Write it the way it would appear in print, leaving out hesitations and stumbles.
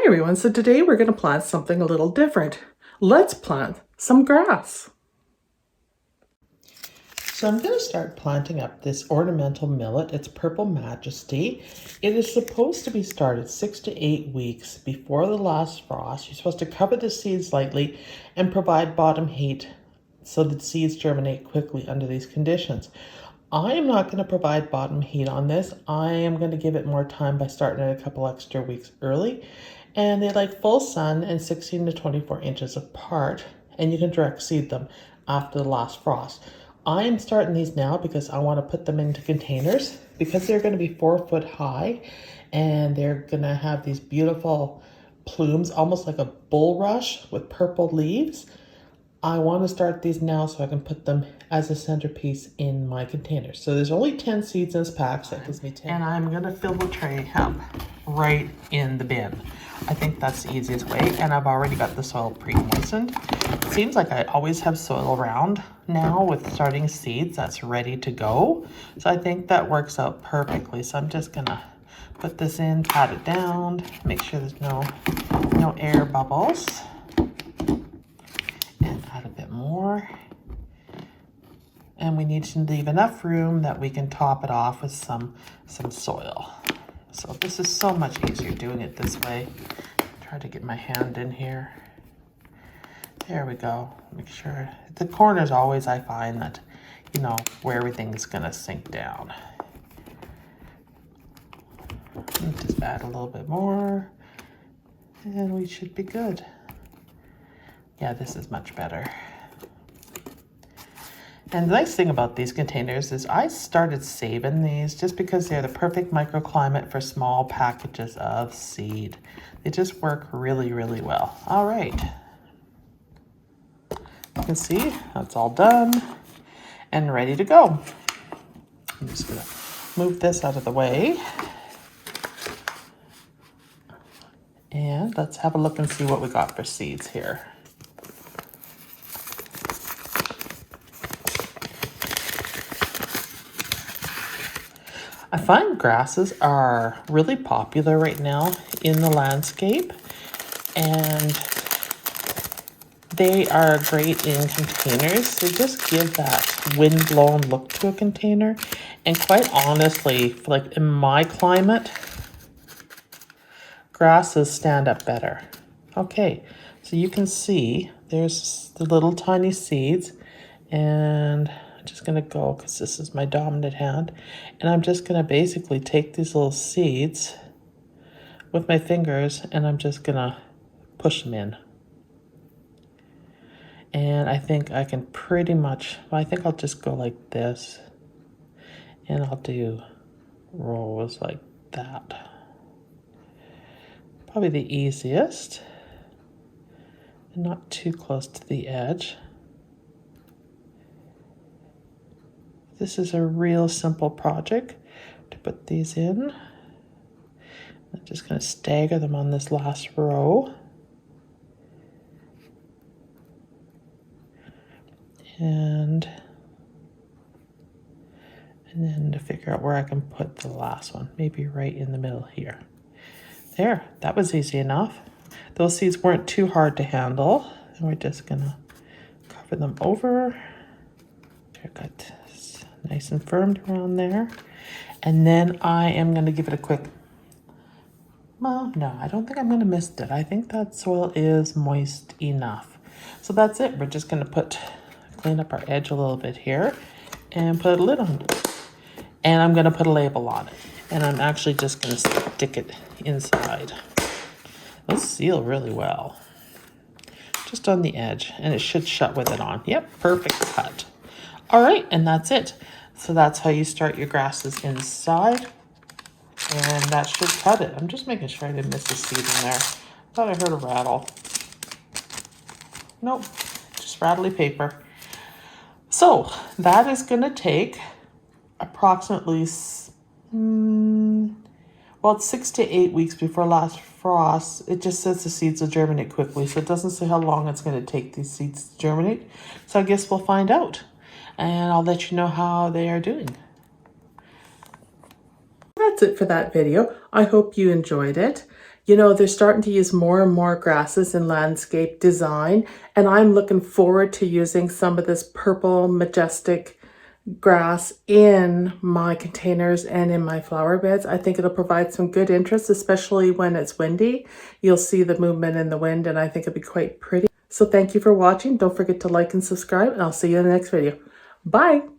everyone, so today we're going to plant something a little different. Let's plant some grass. So I'm going to start planting up this ornamental millet. It's Purple Majesty. It is supposed to be started 6 to 8 weeks before the last frost. You're supposed to cover the seeds lightly and provide bottom heat so that seeds germinate quickly under these conditions. I am not going to provide bottom heat on this. I am going to give it more time by starting it a couple extra weeks early. And they like full sun and 16 to 24 inches apart. And you can direct seed them after the last frost. I am starting these now because I want to put them into containers because they're going to be 4 foot high. And they're going to have these beautiful plumes, almost like a bulrush with purple leaves. I want to start these now so I can put them as a centerpiece in my containers. So there's only 10 seeds in this pack, so that gives me 10. And I'm going to fill the tray up right in the bin. I think that's the easiest way, and I've already got the soil pre-moistened. It seems like I always have soil around now with starting seeds that's ready to go. So I think that works out perfectly. So I'm just going to put this in, pat it down, make sure there's no air bubbles. And add a bit more. And we need to leave enough room that we can top it off with some soil. So this is so much easier doing it this way. Try to get my hand in here. There we go. Make sure the corners always, I find that, you know, where everything is going to sink down. And just add a little bit more. And we should be good. Yeah, this is much better. And the nice thing about these containers is I started saving these just because they're the perfect microclimate for small packages of seed. They just work really, really well. All right. You can see that's all done and ready to go. I'm just gonna move this out of the way. And let's have a look and see what we got for seeds here. I find grasses are really popular right now in the landscape, and they are great in containers. They just give that wind-blown look to a container. And quite honestly, like in my climate, grasses stand up better. Okay, so you can see there's the little tiny seeds, and I'm just going to go because this is my dominant hand, and I'm just going to basically take these little seeds with my fingers and I'm just going to push them in. And I think I can pretty much, well, I think I'll just go like this, and I'll do rows like that. Probably the easiest, and not too close to the edge. This is a real simple project to put these in. I'm just going to stagger them on this last row. And then to figure out where I can put the last one, maybe right in the middle here. There, that was easy enough. Those seeds weren't too hard to handle. And we're just going to cover them over. They're got nice and firmed around there. And then I am going to give it a quick, well, no, I don't think I'm going to mist it. I think that soil is moist enough. So that's it. We're just going to clean up our edge a little bit here and put a lid on it. And I'm going to put a label on it. And I'm actually just going to stick it inside. Those seal really well. Just on the edge, and it should shut with it on. Yep, perfect cut. All right, and that's it. So that's how you start your grasses inside. And that should cut it. I'm just making sure I didn't miss a seed in there. Thought I heard a rattle. Nope, just rattly paper. So that is going to take approximately, well, it's 6 to 8 weeks before last frost. It just says the seeds will germinate quickly, so it doesn't say how long it's going to take these seeds to germinate. So I guess we'll find out, and I'll let you know how they are doing. That's it for that video. I hope you enjoyed it. You know, they're starting to use more and more grasses in landscape design, and I'm looking forward to using some of this purple majestic grass in my containers and in my flower beds. I think it'll provide some good interest, especially when it's windy. You'll see the movement in the wind, and I think it'll be quite pretty. So thank you for watching. Don't forget to like and subscribe, and I'll see you in the next video. Bye!